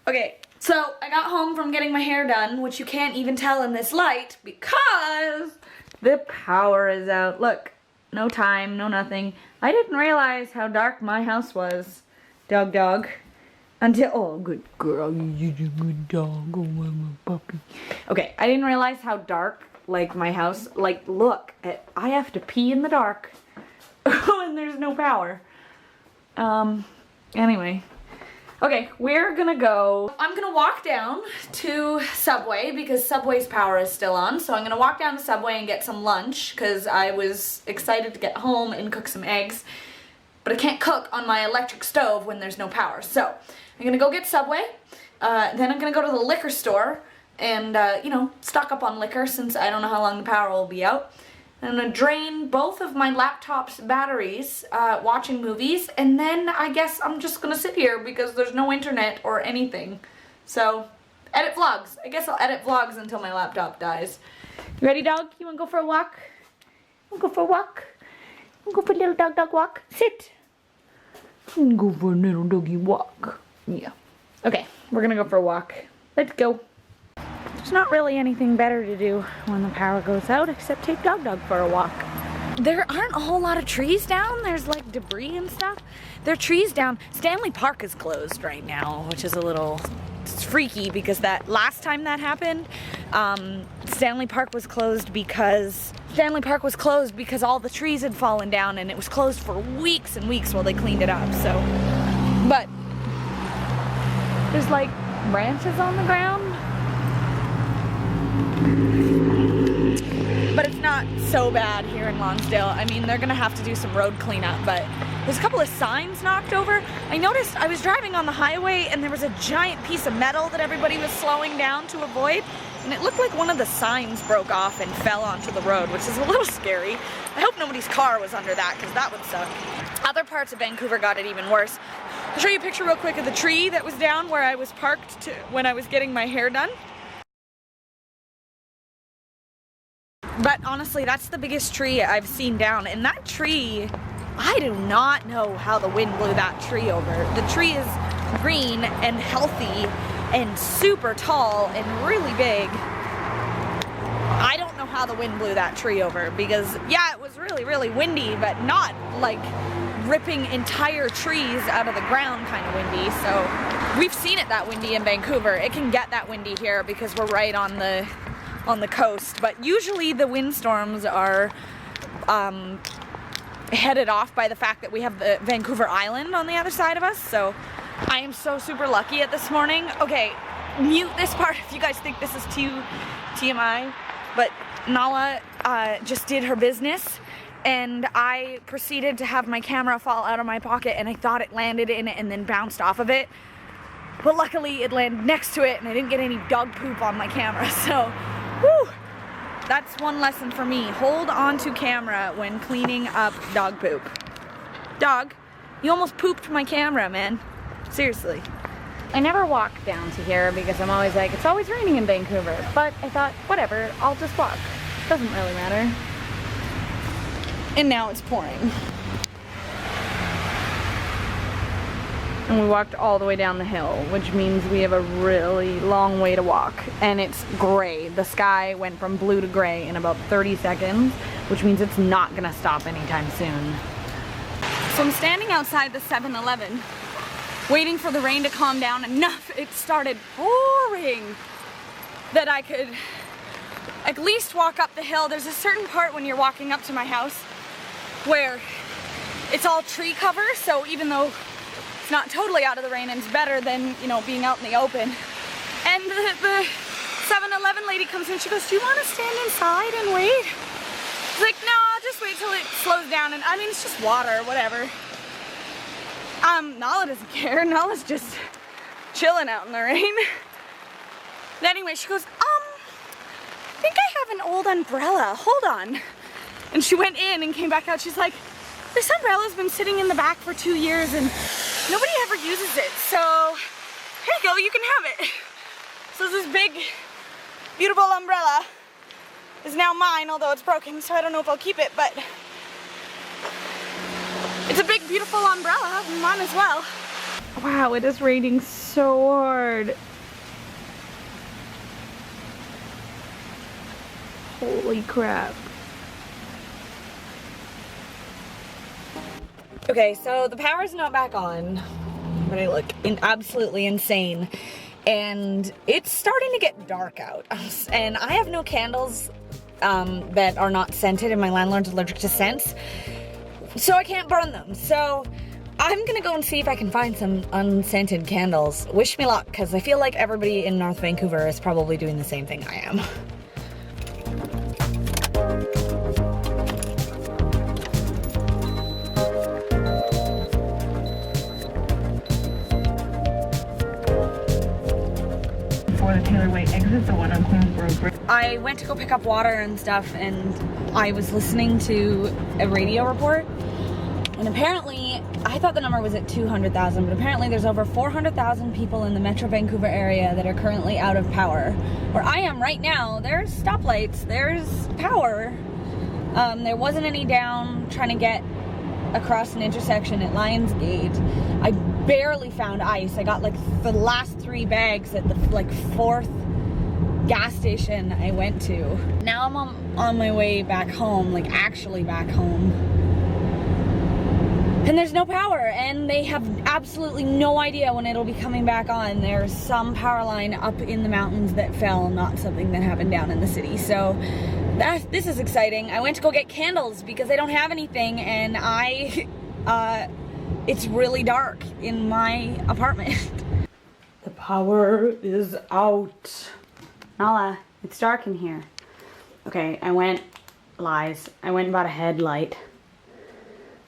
Okay, so I got home from getting my hair done, which you can't even tell in this light because the power is out. Look, no time, no nothing. I didn't realize how dark my house was, dog, until, oh, good girl, you're a good dog, oh, I'm a puppy. Okay, I didn't realize how dark, like, my house, like, look, I have to pee in the dark when there's no power. Anyway. Okay, we're gonna go, I'm gonna walk down to Subway because Subway's power is still on. So I'm gonna walk down to Subway and get some lunch because I was excited to get home and cook some eggs. But I can't cook on my electric stove when there's no power. So I'm gonna go get Subway. Then I'm gonna go to the liquor store and, you know, stock up on liquor since I don't know how long the power will be out. I'm gonna drain both of my laptop's batteries watching movies, and then I guess I'm just gonna sit here because there's no internet or anything. So, edit vlogs. I guess I'll edit vlogs until my laptop dies. You ready, dog? You wanna go for a walk? You wanna go for a walk? You wanna go for a little dog walk? Sit. You can go for a little doggy walk. Yeah. Okay, we're gonna go for a walk. Let's go. There's not really anything better to do when the power goes out except take Dog for a walk. There aren't a whole lot of trees down. There's like debris and stuff. There are trees down. Stanley Park is closed right now, which is a little freaky because that last time that happened, Stanley Park was closed because all the trees had fallen down, and it was closed for weeks and weeks while they cleaned it up. So, but there's like branches on the ground. But it's not so bad here in Lonsdale. I mean, they're gonna have to do some road cleanup, but there's a couple of signs knocked over. I noticed I was driving on the highway and there was a giant piece of metal that everybody was slowing down to avoid, and it looked like one of the signs broke off and fell onto the road, which is a little scary. I hope nobody's car was under that, because that would suck. Other parts of Vancouver got it even worse. I'll show you a picture real quick of the tree that was down where I was parked when I was getting my hair done. But honestly, that's the biggest tree I've seen down, and that tree, I do not know how the wind blew that tree over. The tree is green and healthy and super tall and really big. I don't know how the wind blew that tree over because, yeah, it was really, really windy, but not like ripping entire trees out of the ground kind of windy. So we've seen it that windy in Vancouver. It can get that windy here because we're right on the coast, but usually the windstorms are headed off by the fact that we have the Vancouver Island on the other side of us. So I am so super lucky at this morning. Okay, mute this part if you guys think this is too TMI, but Nala just did her business and I proceeded to have my camera fall out of my pocket, and I thought it landed in it and then bounced off of it, but luckily it landed next to it and I didn't get any dog poop on my camera. So whew, that's one lesson for me. Hold on to camera when cleaning up dog poop. Dog, you almost pooped my camera, man. Seriously. I never walk down to here because I'm always like, it's always raining in Vancouver. But I thought, whatever, I'll just walk. Doesn't really matter. And now it's pouring. And we walked all the way down the hill, which means we have a really long way to walk. And it's gray. The sky went from blue to gray in about 30 seconds, which means it's not gonna stop anytime soon. So I'm standing outside the 7-Eleven, waiting for the rain to calm down enough. It started pouring that I could at least walk up the hill. There's a certain part when you're walking up to my house where it's all tree cover, so even though it's not totally out of the rain, and it's better than, you know, being out in the open. And the 7-Eleven lady comes in, she goes, do you want to stand inside and wait? I was like, no, I'll just wait till it slows down, and I mean, it's just water, whatever. Nala doesn't care. Nala's just chilling out in the rain. But anyway, she goes, I think I have an old umbrella, hold on. And she went in and came back out, she's like, this umbrella's been sitting in the back for 2 years and nobody ever uses it, so here you go, you can have it. So this big, beautiful umbrella is now mine, although it's broken, so I don't know if I'll keep it, but it's a big, beautiful umbrella, mine as well. Wow, it is raining so hard. Holy crap. Okay, so the power's not back on, but I look absolutely insane. And it's starting to get dark out. And I have no candles that are not scented, and my landlord's allergic to scents. So I can't burn them. So I'm gonna go and see if I can find some unscented candles. Wish me luck, because I feel like everybody in North Vancouver is probably doing the same thing I am. The Taylor Way exit, the one on Queensboro Bridge. I went to go pick up water and stuff, and I was listening to a radio report, and apparently, I thought the number was at 200,000, but apparently there's over 400,000 people in the Metro Vancouver area that are currently out of power. Where I am right now, there's stoplights, there's power. There wasn't any down trying to get across an intersection at Lionsgate. I barely found ice. I got like the last 3 bags at the like 4th gas station I went to. Now I'm on my way back home, like actually back home. And there's no power, and they have absolutely no idea when it'll be coming back on. There's some power line up in the mountains that fell, not something that happened down in the city. So this is exciting. I went to go get candles because I don't have anything, and it's really dark in my apartment. The power is out. Nala, it's dark in here. Okay, I went and bought a headlight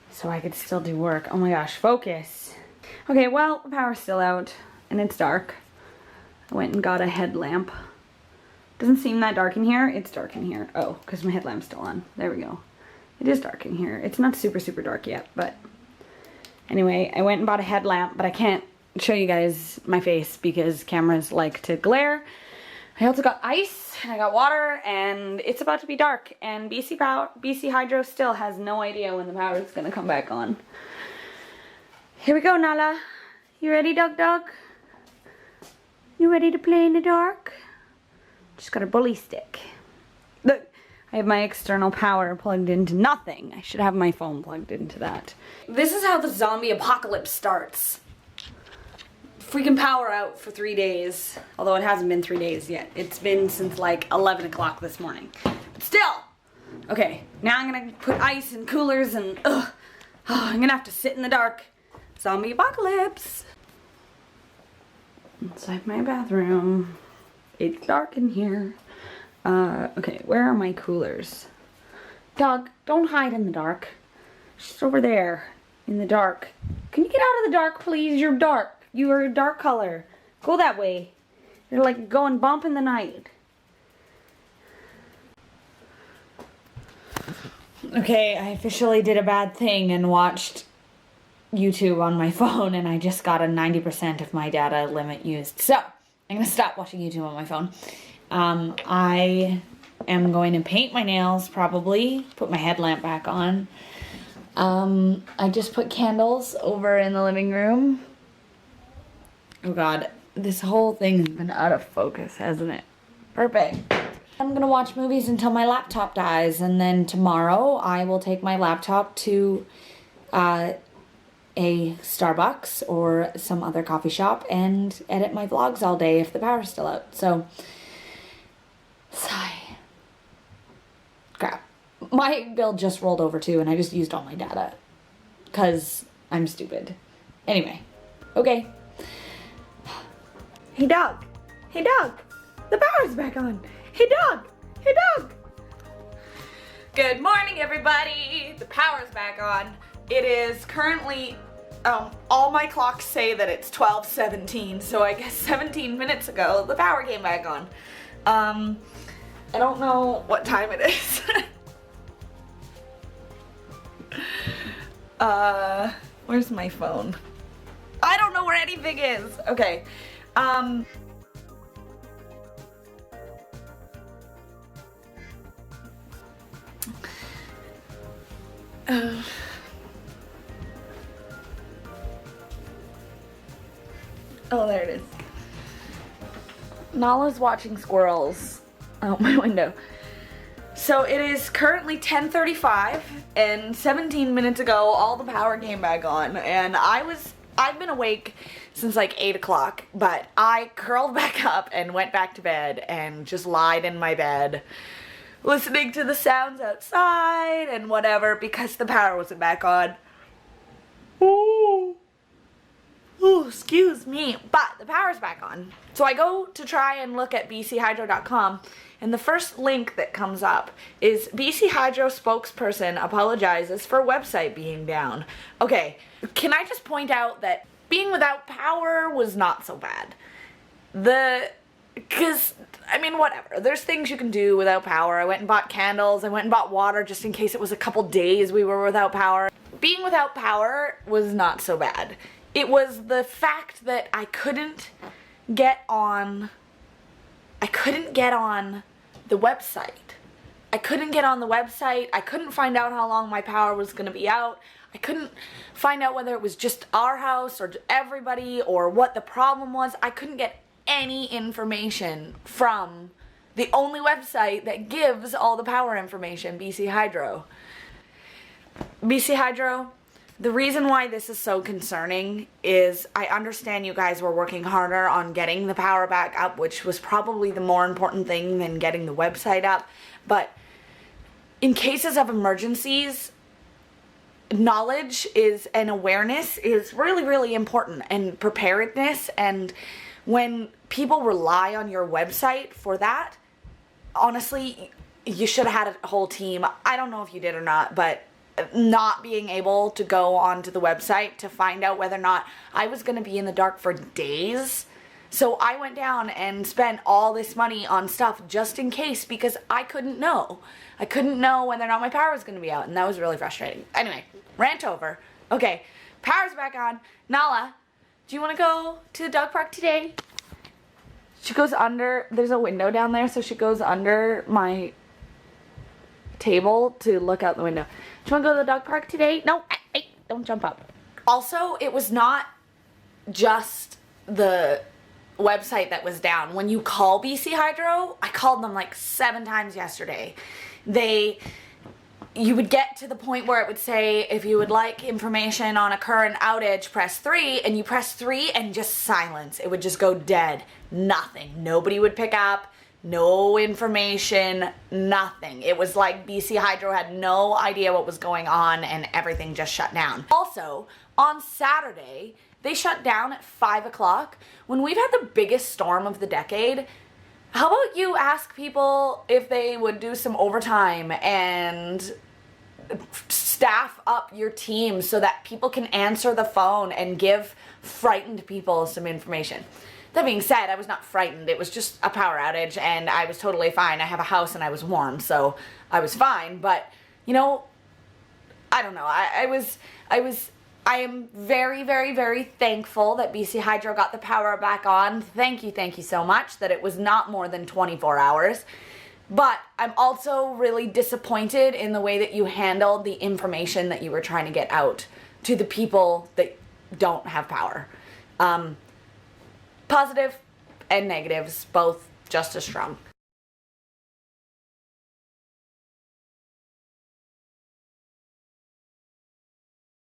so I could still do work. Oh my gosh, focus. Okay, well, the power's still out and it's dark. I went and got a headlamp. Doesn't seem that dark in here. It's dark in here. Oh, because my headlamp's still on. There we go. It is dark in here. It's not super, super dark yet, but anyway, I went and bought a headlamp, but I can't show you guys my face because cameras like to glare. I also got ice, and I got water, and it's about to be dark, and BC Hydro still has no idea when the power is going to come back on. Here we go, Nala. You ready, dog? You ready to play in the dark? Just got a bully stick. Look, I have my external power plugged into nothing. I should have my phone plugged into that. This is how the zombie apocalypse starts. Freaking power out for 3 days. Although it hasn't been 3 days yet. It's been since like 11 o'clock this morning. But still! Okay, now I'm gonna put ice in coolers and I'm gonna have to sit in the dark. Zombie apocalypse. Inside my bathroom. It's dark in here. Okay, where are my coolers? Dog, don't hide in the dark. She's over there in the dark. Can you get out of the dark, please? You're dark. You are a dark color. Go that way. You're like going bump in the night. Okay, I officially did a bad thing and watched YouTube on my phone, and I just got a 90% of my data limit used. So, I'm gonna stop watching YouTube on my phone. I am going to paint my nails, probably. Put my headlamp back on. I just put candles over in the living room. Oh god, this whole thing has been out of focus, hasn't it? Perfect. I'm gonna watch movies until my laptop dies, and then tomorrow I will take my laptop to a Starbucks or some other coffee shop and edit my vlogs all day if the power's still out. So, sigh. Crap. My bill just rolled over too, and I just used all my data. Because I'm stupid. Anyway. Okay. Hey dog. Hey dog. The power's back on. Hey dog. Hey dog. Good morning, everybody. The power's back on. It is currently, all my clocks say that it's 12:17, so I guess 17 minutes ago the power came back on. I don't know what time it is. Where's my phone? I don't know where anything is. Okay. Oh, there it is. Nala's watching squirrels out my window. So it is currently 10:35 and 17 minutes ago all the power came back on, and I've been awake since like 8 o'clock, but I curled back up and went back to bed and just lied in my bed listening to the sounds outside and whatever because the power wasn't back on. Ooh, excuse me. But the power's back on. So I go to try and look at bchydro.com, and the first link that comes up is BC Hydro spokesperson apologizes for website being down. Okay, can I just point out that being without power was not so bad. Because, I mean, whatever. There's things you can do without power. I went and bought candles. I went and bought water just in case it was a couple days we were without power. Being without power was not so bad. It was the fact that I couldn't get on the website. I couldn't get on the website. I couldn't find out how long my power was going to be out. I couldn't find out whether it was just our house or everybody or what the problem was. I couldn't get any information from the only website that gives all the power information, BC Hydro. BC Hydro, the reason why this is so concerning is I understand you guys were working harder on getting the power back up, which was probably the more important thing than getting the website up. But in cases of emergencies, knowledge and awareness is really, really important, and preparedness. And when people rely on your website for that, honestly, you should have had a whole team. I don't know if you did or not, but not being able to go onto the website to find out whether or not I was going to be in the dark for days. So I went down and spent all this money on stuff just in case because I couldn't know. I couldn't know whether or not my power was going to be out, and that was really frustrating. Anyway, rant over. Okay, power's back on. Nala, do you want to go to the dog park today? She goes under, there's a window down there, so she goes under my table to look out the window. Do you want to go to the dog park today? No, hey, don't jump up. Also, it was not just the website that was down. When you call BC Hydro, I called them like 7 times yesterday. You would get to the point where it would say, if you would like information on a current outage, press 3, and you press 3 and just silence. It would just go dead. Nothing. Nobody would pick up. No information, nothing. It was like BC Hydro had no idea what was going on and everything just shut down. Also, on Saturday, they shut down at 5 o'clock when we've had the biggest storm of the decade. How about you ask people if they would do some overtime and staff up your team so that people can answer the phone and give frightened people some information. That being said, I was not frightened. It was just a power outage and I was totally fine. I have a house and I was warm, so I was fine. But, you know, I don't know. I am very, very, very thankful that BC Hydro got the power back on. Thank you so much that it was not more than 24 hours. But I'm also really disappointed in the way that you handled the information that you were trying to get out to the people that don't have power. Positive and negatives, both just as strong.